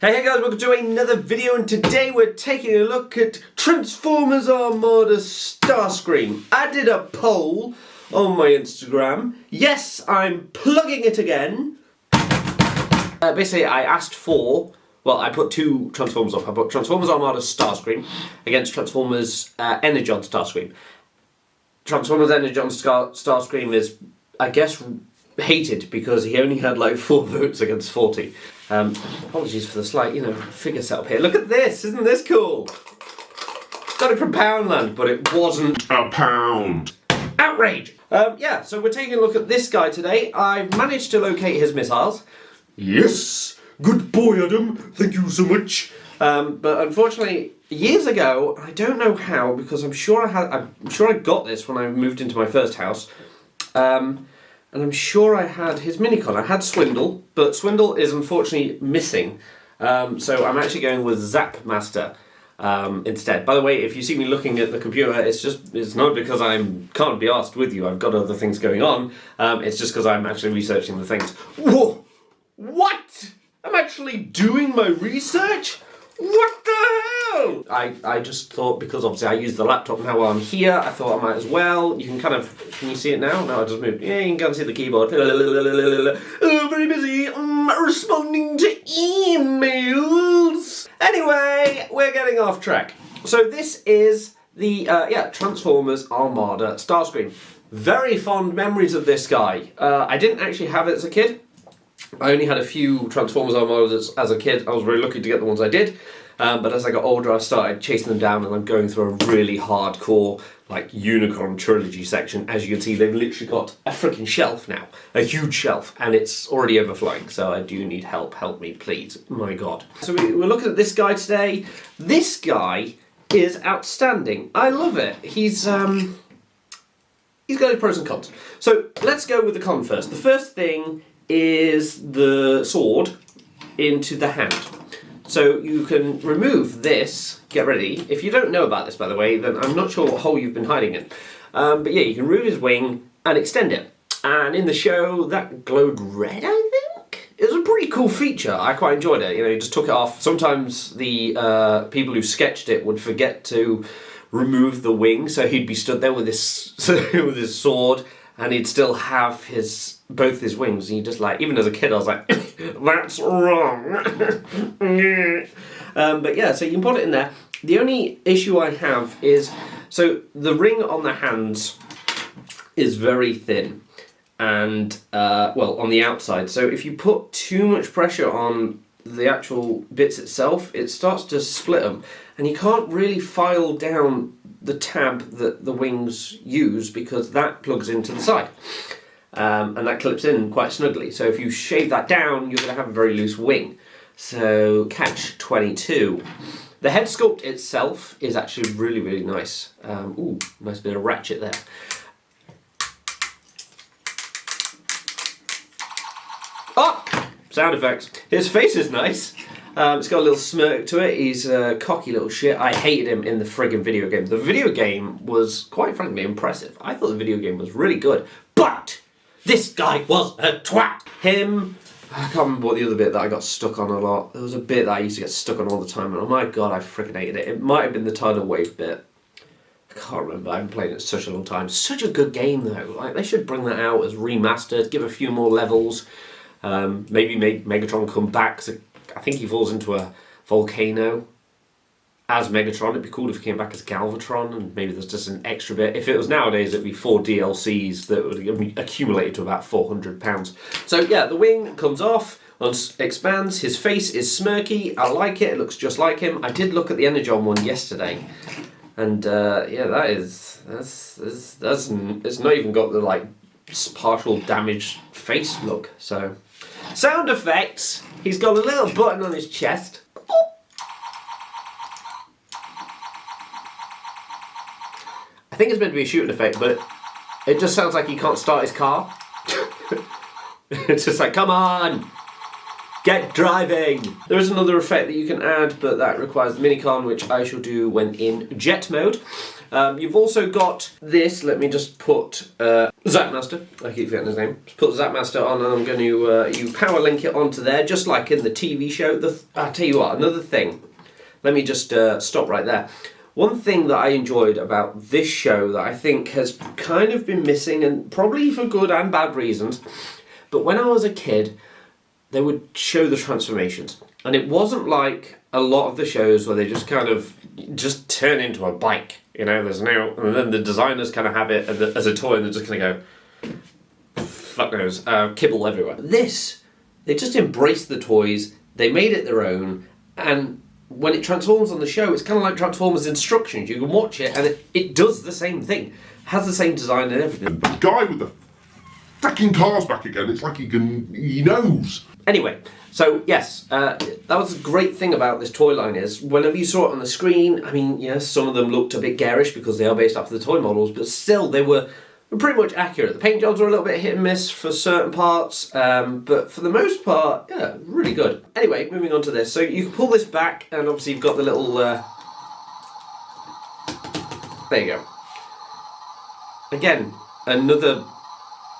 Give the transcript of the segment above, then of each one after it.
Hey guys, welcome to another video, and today we're taking a look at Transformers Armada Starscream. I did a poll on my Instagram. Yes, I'm plugging it again. Basically, I asked for, well, I put two Transformers up. I put Transformers Armada Starscream against Transformers Energon Starscream. Transformers Energon Starscream is, I guess, hated because he only had like 4 votes against 40. Apologies for the slight, figure setup here. Look at this, isn't this cool? Got it from Poundland, but it wasn't a pound. Outrage! Yeah, so we're taking a look at this guy today. I've managed to locate his missiles. Yes! Good boy, Adam. Thank you so much. But unfortunately, years ago, I don't know how, because I'm sure I got this when I moved into my first house. And I'm sure I had his minicon. I had Swindle, but Swindle is unfortunately missing. So I'm actually going with Zap Master instead. By the way, if you see me looking at the computer, it's not because I can't be asked with you. I've got other things going on. It's just because I'm actually researching the things. Whoa! What? I'm actually doing my research? What the hell? I just thought, because obviously I use the laptop now while I'm here, I thought I might as well. You can can you see it now? No, I just moved. Yeah, you can kind of see the keyboard. Oh, very busy. Responding to emails. Anyway, we're getting off track. So this is the, Transformers Armada Starscream. Very fond memories of this guy. I didn't actually have it as a kid. I only had a few Transformers Armadas as a kid. I was very lucky to get the ones I did. But as I got older, I started chasing them down, and I'm going through a really hardcore, Unicorn trilogy section. As you can see, they've literally got a freaking shelf now. A huge shelf, and it's already overflowing. So I do need help. Help me, please. My God. So we're looking at this guy today. This guy is outstanding. I love it. He's got his pros and cons. So let's go with the con first. The first thing is the sword into the hand. So you can remove this, get ready. If you don't know about this, by the way, then I'm not sure what hole you've been hiding in. But yeah, you can remove his wing and extend it. And in the show, that glowed red, I think? It was a pretty cool feature. I quite enjoyed it. You just took it off. Sometimes the people who sketched it would forget to remove the wing, so he'd be stood there with his, with his sword, and he'd still have both his wings, and you just even as a kid I was like, that's wrong. But yeah, so you can put it in there. The only issue I have is, so the ring on the hands is very thin, and on the outside, so if you put too much pressure on the actual bits itself, it starts to split them, and you can't really file down the tab that the wings use, because that plugs into the side. And that clips in quite snugly. So if you shave that down, you're going to have a very loose wing. So catch 22. The head sculpt itself is actually really, really nice. Ooh, nice bit of ratchet there. Oh! Sound effects. His face is nice. It's got a little smirk to it. He's a cocky little shit. I hated him in the friggin' video game. The video game was, quite frankly, impressive. I thought the video game was really good. But this guy was a twat. Him, I can't remember what the other bit that I got stuck on a lot. There was a bit that I used to get stuck on all the time, and oh my God, I freaking hated it. It might have been the tidal wave bit. I can't remember. I haven't played it such a long time. Such a good game though. They should bring that out as remastered. Give a few more levels. Maybe make Megatron come back. So I think he falls into a volcano as Megatron. It'd be cool if he came back as Galvatron, and maybe there's just an extra bit. If it was nowadays, it'd be 4 DLCs that would accumulate to about £400. So yeah, the wing comes off, expands. His face is smirky. I like it. It looks just like him. I did look at the Energon one yesterday, and yeah, it's not even got the partial damaged face look. So sound effects. He's got a little button on his chest. I think it's meant to be a shooting effect, but it just sounds like he can't start his car. It's just like, come on, get driving. There is another effect that you can add, but that requires the minicon, which I shall do when in jet mode. You've also got this. Let me just put Zapmaster. I keep forgetting his name. Just put Zapmaster on, and I'm going to you power link it onto there, just like in the TV show. I'll tell you what. Another thing. Let me just stop right there. One thing that I enjoyed about this show that I think has kind of been missing, and probably for good and bad reasons, but when I was a kid, they would show the transformations. And it wasn't like a lot of the shows where they just kind of just turn into a bike. You know, there's no... And then the designers kind of have it as a toy and they're just going to go... Fuck knows. Kibble everywhere. This, they just embraced the toys, they made it their own, and when it transforms on the show, it's kind of like Transformers instructions. You can watch it and it does the same thing. Has the same design and everything. The guy with the fucking cars back again, it's like he knows. Anyway, so yes, that was a great thing about this toy line is, whenever you saw it on the screen, I mean, yes, some of them looked a bit garish because they are based off of the toy models, but still they were pretty much accurate. The paint jobs were a little bit hit and miss for certain parts, but for the most part, yeah, really good. Anyway, moving on to this. So you can pull this back, and obviously you've got the little... there you go. Again, another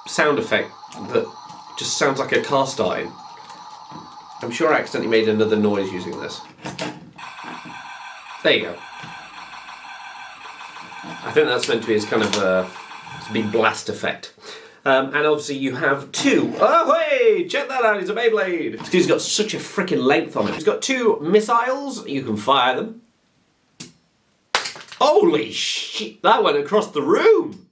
sound effect that just sounds like a car starting. I'm sure I accidentally made another noise using this. There you go. I think that's meant to be as kind of a big blast effect. And obviously you have two... Oh, hey! Check that out, it's a Beyblade! This dude's got such a freaking length on it. He's got two missiles, you can fire them. Holy shit! That went across the room!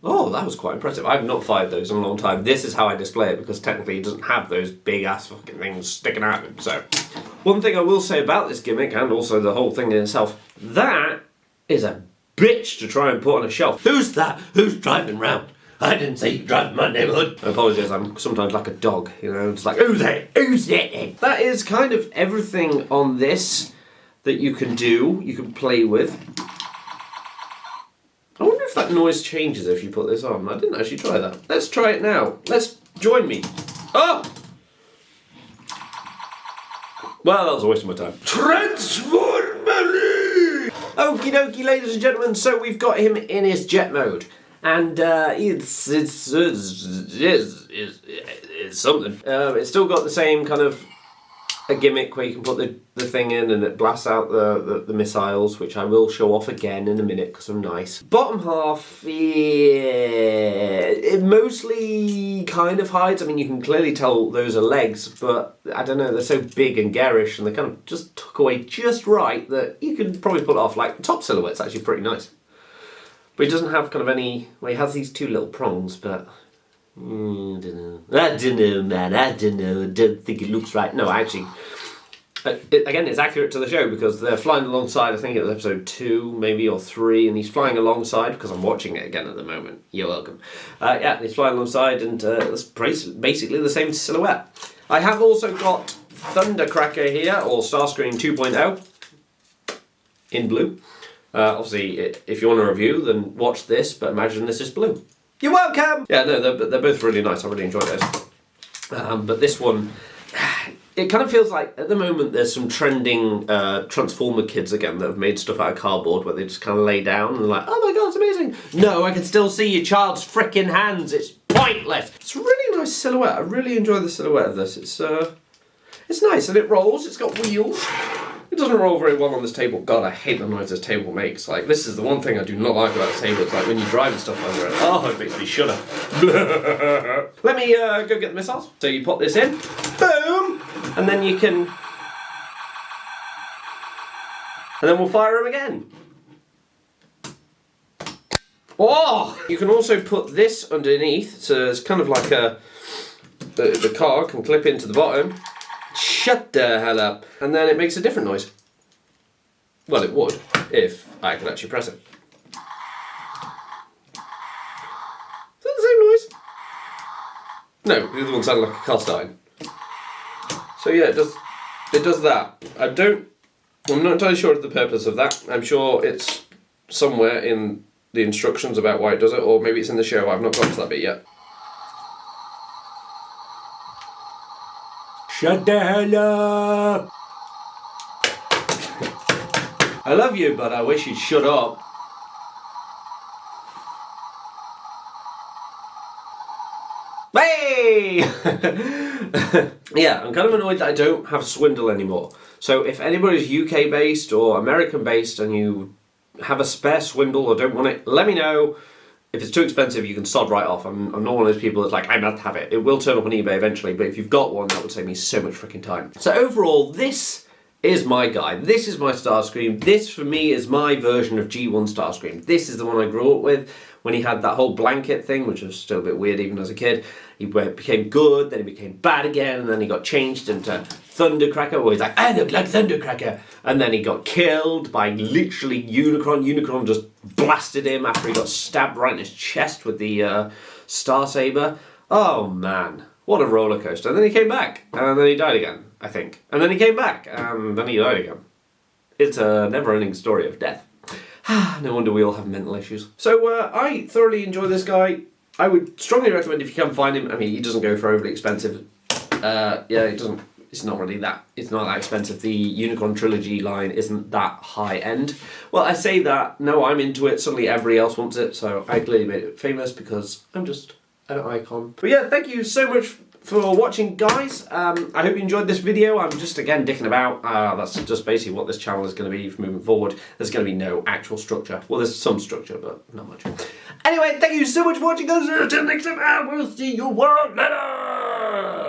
Oh, that was quite impressive. I've not fired those in a long time. This is how I display it, because technically it doesn't have those big ass fucking things sticking out of it. So, one thing I will say about this gimmick, and also the whole thing in itself, that is a bitch to try and put on a shelf. Who's that? Who's driving round? I didn't say you drive in my neighbourhood. I apologise, I'm sometimes like a dog, you know, it's like, who's that? Who's that? That is kind of everything on this that you can do, you can play with. I wonder if that noise changes if you put this on. I didn't actually try that. Let's try it now. Let's join me. Oh! Well, that was a waste of my time. Transformery! Okie dokie, ladies and gentlemen, so we've got him in his jet mode. And it's something. It's still got the same kind of a gimmick where you can put the thing in and it blasts out the missiles, which I will show off again in a minute because I'm nice. Bottom half, yeah, it mostly kind of hides. I mean, you can clearly tell those are legs, but I don't know, they're so big and garish and they kind of just tuck away just right that you can probably pull it off. Like, the top silhouette's actually pretty nice. But he doesn't have kind of any... Well, he has these two little prongs, but... I don't know, man, I don't know, I don't think it looks right. No, actually, again, it's accurate to the show because they're flying alongside, I think it was episode 2, maybe, or 3, and he's flying alongside, because I'm watching it again at the moment, you're welcome. Yeah, he's flying alongside, and it's basically the same silhouette. I have also got Thundercracker here, or Starscream 2.0, in blue. Obviously, if you want a review, then watch this, but imagine this is blue. You're welcome! Yeah, no, they're both really nice. I really enjoyed those. But this one, it kind of feels like, at the moment, there's some trending Transformer kids again that have made stuff out of cardboard where they just kind of lay down and like, oh my god, it's amazing! No, I can still see your child's frickin' hands. It's pointless! It's a really nice silhouette. I really enjoy the silhouette of this. It's nice, and it rolls. It's got wheels. It doesn't roll very well on this table. God, I hate the noise this table makes. Like, this is the one thing I do not like about this table. It's like when you drive and stuff over it. Oh, it makes me shudder. Let me go get the missiles. So you pop this in. Boom! And then you can... And then we'll fire them again. Oh! You can also put this underneath. So it's kind of like a... The car can clip into the bottom. Shut the hell up. And then it makes a different noise. Well, it would, if I could actually press it. Is that the same noise? No, the other one sounded like a car starting. So yeah, it does that. I'm not entirely sure of the purpose of that. I'm sure it's somewhere in the instructions about why it does it, or maybe it's in the show. I've not got to that bit yet. Shut the hell up! I love you, but I wish you'd shut up. Hey! Yeah, I'm kind of annoyed that I don't have Swindle anymore. So if anybody's UK based or American based and you have a spare Swindle or don't want it, let me know. If it's too expensive, you can sod right off. I'm not one of those people that's like, I must have it. It will turn up on eBay eventually, but if you've got one, that would save me so much freaking time. So overall, this is my guy. This is my Starscream. This, for me, is my version of G1 Starscream. This is the one I grew up with when he had that whole blanket thing, which was still a bit weird even as a kid. He became good, then he became bad again, and then he got changed into Thundercracker, where he's like, I look like Thundercracker. And then he got killed by literally Unicron. Unicron just blasted him after he got stabbed right in his chest with the Star Saber. Oh man, what a roller coaster. And then he came back, and then he died again, I think. And then he came back, and then he died again. It's a never-ending story of death. No wonder we all have mental issues. So I thoroughly enjoy this guy. I would strongly recommend if you can find him. I mean, he doesn't go for overly expensive. Yeah, he doesn't. It's not really that. It's not that expensive. The Unicorn Trilogy line isn't that high end. Well, I say that. No, I'm into it. Suddenly everybody else wants it, so I clearly made it famous because I'm just an icon. But yeah, thank you so much for watching, guys. I hope you enjoyed this video. I'm just, again, dicking about. That's just basically what this channel is going to be moving forward. There's going to be no actual structure. Well, there's some structure, but not much. Anyway, thank you so much for watching, guys. Until next time, I will see you world later.